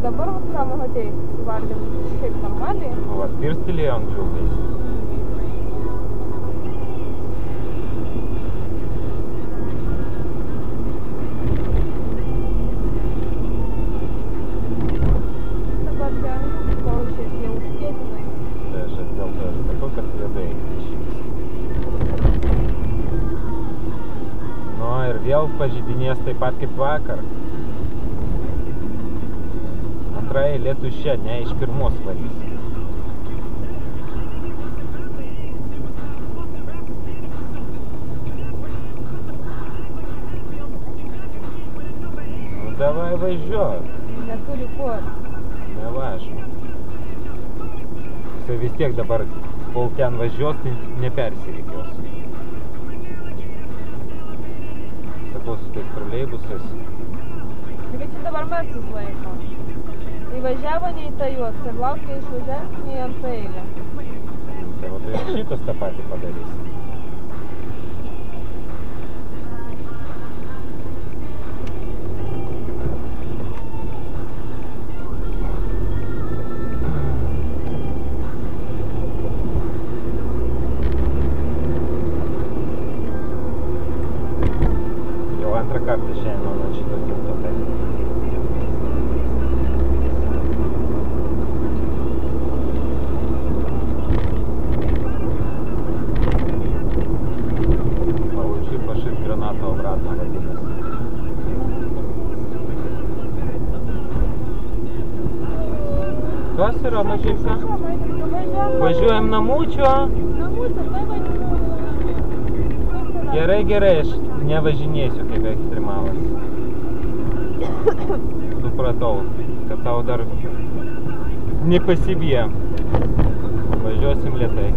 dabar, ką matei, valgėm šiaip normaliai. Nu, va, pirstelėjo ant džiūgais. Dabar ten, kol šiaip jau užkėtinai. Tai aš dėl to ir sakau, kad ledai išvyks. Nu, ir vėl pažydinės taip pat kaip vakar. Antra eilė tuščia, ne iš pirmos varys. Nu, davai važiuok. Neturi kur. Nevažiu. Jisai vis tiek dabar, kol ten važiuos, tai nepersirikios. Sakau, su tais troleibusais. Tai čia dabar mestis laiko. Įvažiavo nei tą juostą ir laukia išvažiavęs nei ant eilę. Tai va, tai ir šitas tą patį padarys. Jau antrą kartą šiandien man ant šito tilto taip. Граната обратно водилась. Kas yra, mažyka? Važiuojam namų čia? Gerai, gerai, aš nevažinėsiu kaip ekstremalas. Supratau, kad tau dar nepasibija. Važiuosim lėtai.